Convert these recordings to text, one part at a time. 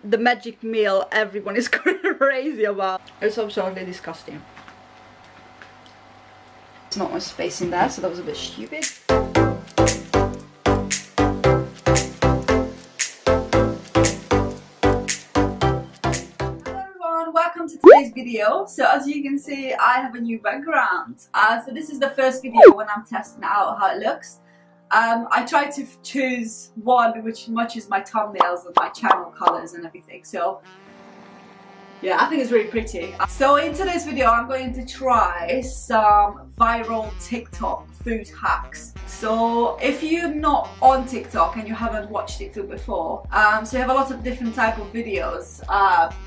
the magic meal everyone is crazy about. It's absolutely disgusting. There's not much space in there, so that was a bit stupid. Welcome to today's video. So as you can see, I have a new background. So this is the first video when I'm testing out how it looks. I tried to choose one which matches my thumbnails and my channel colors and everything. So yeah, I think it's really pretty. So in today's video, I'm going to try some viral TikTok food hacks. So if you're not on TikTok and you haven't watched TikTok before, so you have a lot of different type of videos.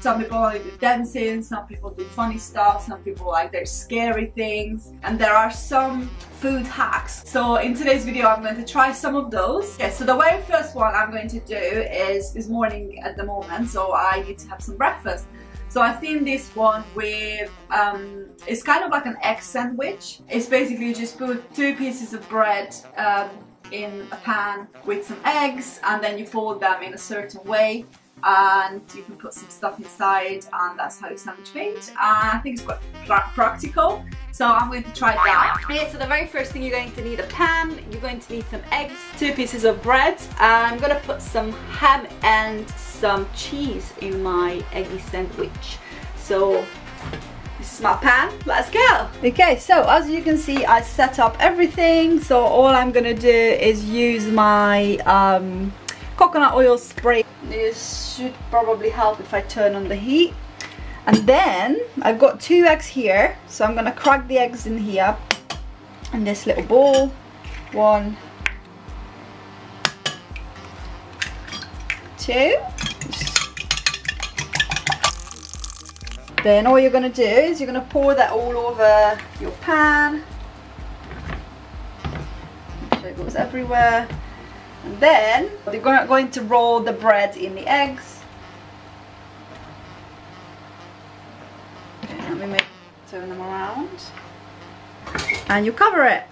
Some people only do dancing, some people do funny stuff, some people like their scary things, and there are some food hacks. So in today's video, I'm going to try some of those. Okay, so the very first one I'm going to do is this morning at the moment, so I need to have some breakfast. So I've seen this one with, it's kind of like an egg sandwich. It's basically you just put 2 pieces of bread in a pan with some eggs, and then you fold them in a certain way, and you can put some stuff inside, and that's how you sandwich made. I think it's quite practical, so I'm going to try that. Okay, so the very first thing, you're going to need a pan, you're going to need some eggs, 2 pieces of bread, and I'm gonna put some ham and some cheese in my eggy sandwich. So this is my pan, let's go. Okay, so as you can see, I set up everything. So all I'm gonna do is use my coconut oil spray. This should probably help if I turn on the heat. And then I've got 2 eggs here, so I'm gonna crack the eggs in here in this little bowl. 1, 2. Then all you're going to do is you're going to pour that all over your pan. Make sure it goes everywhere. And then you're going to roll the bread in the eggs. Okay, let me turn them around. And you cover it.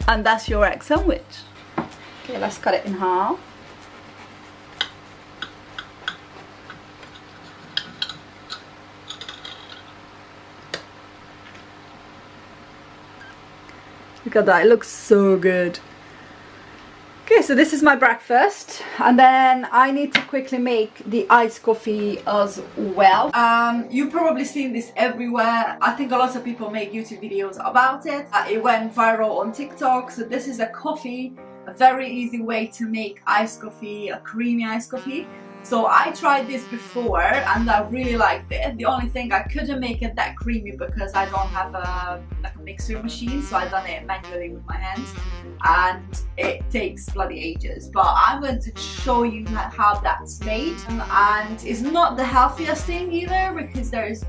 And that's your egg sandwich. Okay, let's cut it in half. Look at that, it looks so good. Okay, so this is my breakfast, and then I need to quickly make the iced coffee as well. You've probably seen this everywhere. I think a lot of people make YouTube videos about it. It went viral on TikTok. So this is a coffee, a very easy way to make iced coffee, a creamy iced coffee. So I tried this before and I really liked it. The only thing, I couldn't make it that creamy because I don't have a mixer machine, so I've done it manually with my hands and it takes bloody ages. But I'm going to show you how that's made, and it's not the healthiest thing either because there is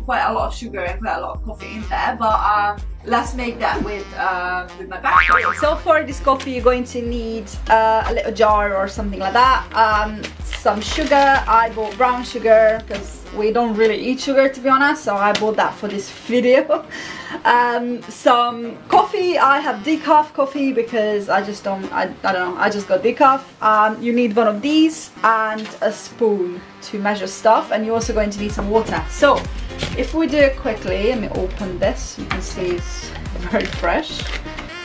quite a lot of sugar and quite a lot of coffee in there, but let's make that with my breakfast. So for this coffee, you're going to need a little jar or something like that. Some sugar. I bought brown sugar because we don't really eat sugar, to be honest, so I bought that for this video. Some coffee. I have decaf coffee because I just don't know, I just got decaf. You need one of these and a spoon to measure stuff, and you're also going to need some water. So if we do it quickly, let me open this, you can see it's very fresh.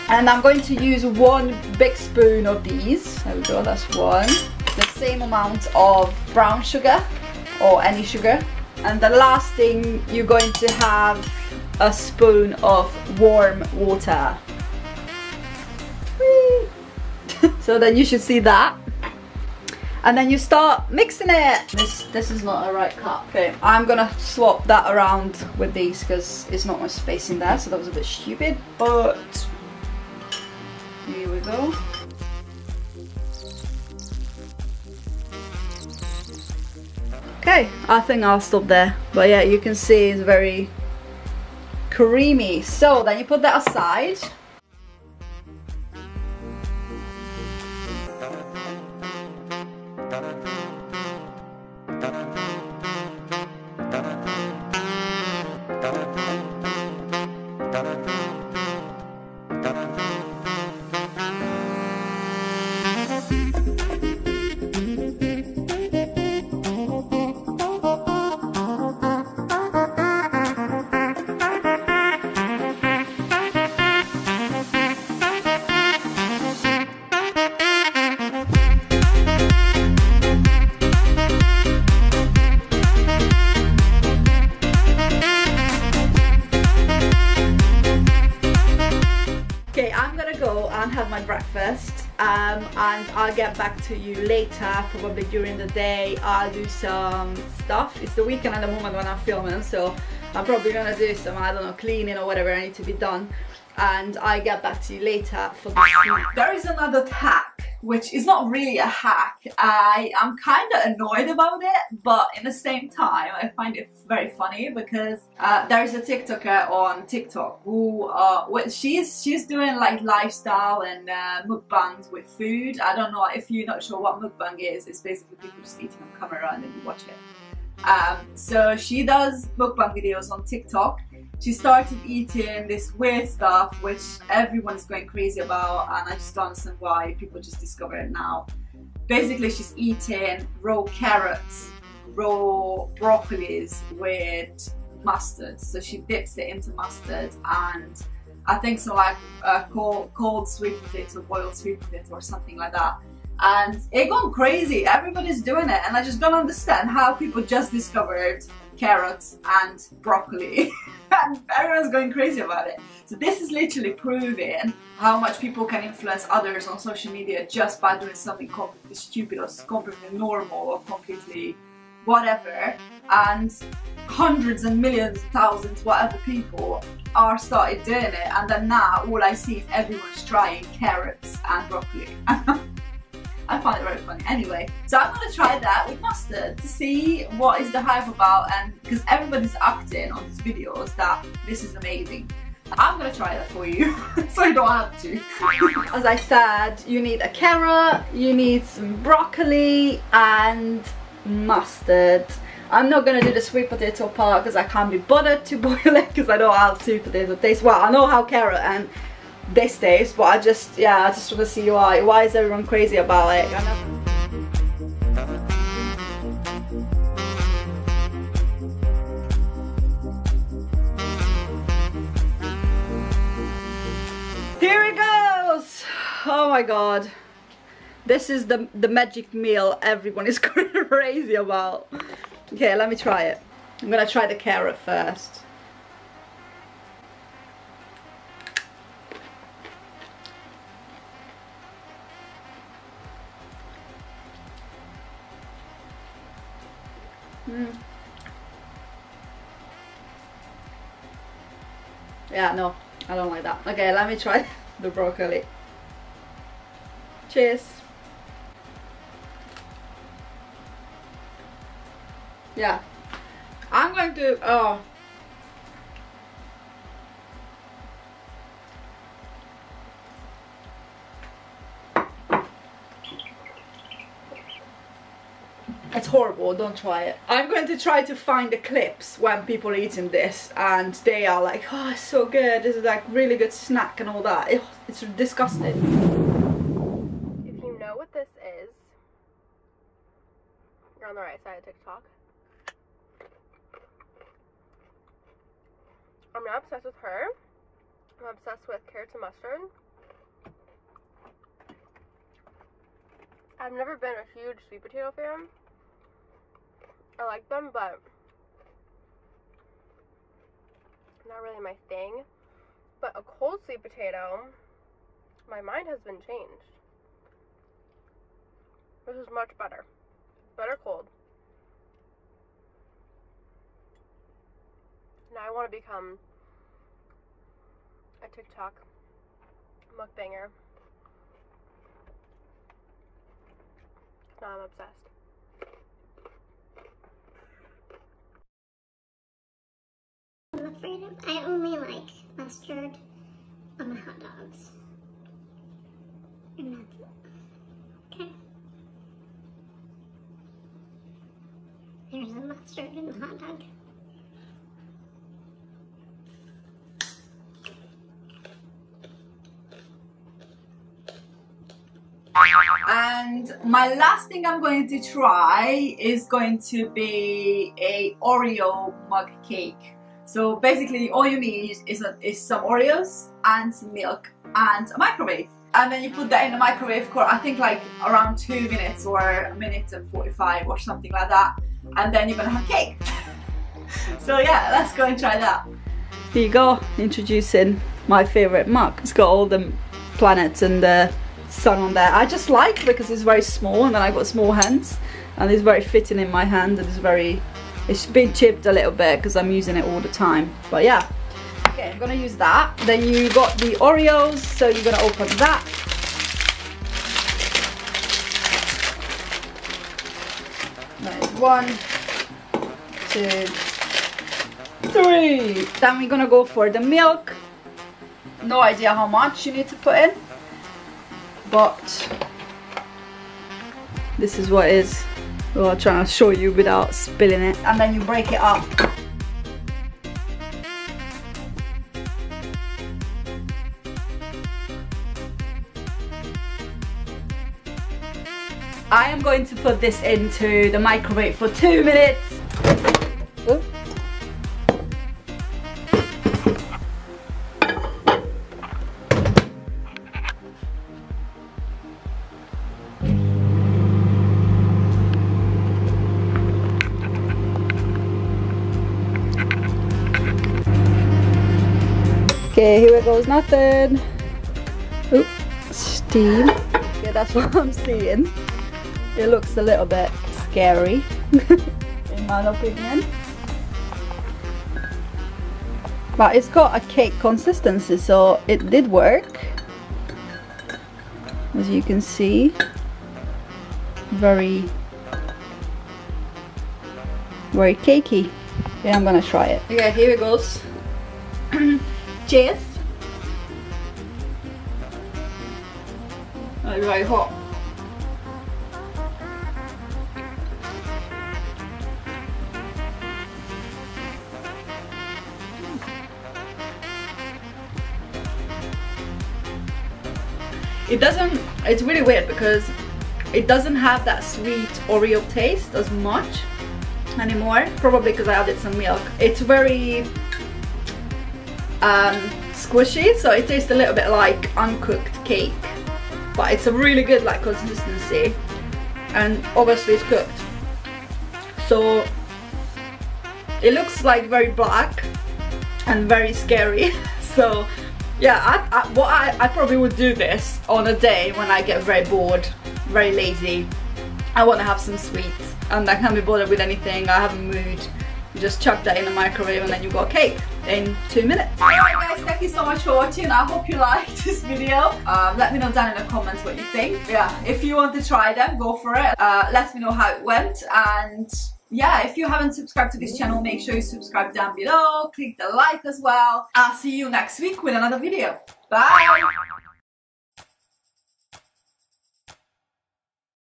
And I'm going to use 1 big spoon of these. There we go, that's 1. The same amount of brown sugar or any sugar. And the last thing, you're going to have a spoon of warm water. Whee! So then you should see that. And then you start mixing it. This is not the right cup. Okay, I'm gonna swap that around with these because it's not much space in there, so that was a bit stupid, but here we go. Okay, I think I'll stop there. But yeah, you can see it's very creamy. So then you put that aside. Okay, I'm gonna go and have my breakfast and I'll get back to you later, probably during the day. I'll do some stuff. It's the weekend at the moment when I'm filming, so I'm probably gonna do some, I don't know, cleaning or whatever I need to be done, and I'll get back to you later for the snack. There is another hack, which is not really a hack. I am kind of annoyed about it, but in the same time I find it very funny because there is a TikToker on TikTok who she's doing like lifestyle and mukbangs with food. I don't know if you're not sure what mukbang is. It's basically people just eating on camera and then you watch it. So she does mukbang videos on TikTok. She started eating this weird stuff which everyone's going crazy about, and I just don't understand why people just discover it now. Basically she's eating raw carrots, raw broccolis with mustard. So she dips it into mustard and I think some like cold sweet potato, boiled sweet potato or something like that. And it gone crazy, everybody's doing it, and I just don't understand how people just discovered carrots and broccoli and everyone's going crazy about it. So this is literally proving how much people can influence others on social media just by doing something completely stupid or completely normal or completely whatever, and hundreds and millions, thousands, whatever people are started doing it, and then now all I see is everyone's trying carrots and broccoli. I find it very funny. Anyway, so I'm gonna try that with mustard to see what is the hype about, and because everybody's acting on these videos that this is amazing. I'm gonna try that for you so you don't have to. As I said, you need a carrot, you need some broccoli and mustard. I'm not gonna do the sweet potato part because I can't be bothered to boil it because I don't know how sweet potato tastes. Well, I know how carrot and this taste, but I just want to see why is everyone crazy about it. Here it goes. Oh my god, this is the magic meal everyone is crazy about. Okay, let me try it. I'm gonna try the carrot first. Yeah, no, I don't like that. Okay, let me try the broccoli. Cheers. Yeah, I'm going to, oh. It's horrible, don't try it. I'm going to try to find the clips when people are eating this and they are like, oh, it's so good, this is like really good snack and all that. It's disgusting. If you know what this is, you're on the right side of TikTok. I'm not obsessed with her. I'm obsessed with carrots and mustard. I've never been a huge sweet potato fan. I like them, but not really my thing. But a cold sweet potato, my mind has been changed. This is much better. Better cold. Now I want to become a TikTok mukbanger. Now I'm obsessed. I only like mustard on my hot dogs. And that's it. Okay. There's the mustard in the hot dog. And my last thing I'm going to try is going to be a Oreo mug cake. So basically all you need is some Oreos and some milk and a microwave. And then you put that in the microwave for I think like around 2 minutes or 1:45 or something like that. And then you're gonna have cake. So yeah, let's go and try that. Here you go, introducing my favorite mug. It's got all the planets and the sun on there. I just like it because it's very small, and then I got small hands, and it's very fitting in my hand, and it's been chipped a little bit because I'm using it all the time. But yeah, okay, I'm gonna use that. Then you got the Oreos, so you're gonna open that. That is 1, 2, 3. Then we're gonna go for the milk. No idea how much you need to put in, but this is what it is. Well, I'm trying to show you without spilling it. And then you break it up. I am going to put this into the microwave for 2 minutes. Ooh. Okay, here it goes, nothing. Oop, steam. Okay, that's what I'm seeing. It looks a little bit scary, in my opinion. But it's got a cake consistency, so it did work. As you can see, very cakey. Okay, I'm gonna try it. Okay, here it goes. Cheers. Oh, it's very hot. It's really weird because it doesn't have that sweet Oreo taste as much anymore, probably because I added some milk. It's very squishy, so it tastes a little bit like uncooked cake, but it's a really good like consistency, and obviously it's cooked, so it looks like very black and very scary. So yeah, I probably would do this on a day when I get very bored, very lazy. I want to have some sweets and I can't be bothered with anything. I have a mood. You just chuck that in the microwave and then you got cake in 2 minutes. Alright guys, thank you so much for watching. I hope you liked this video. Let me know down in the comments what you think. Yeah, if you want to try them, go for it. Let me know how it went, and yeah, if you haven't subscribed to this channel, make sure you subscribe down below, click the like as well. I'll see you next week with another video. Bye!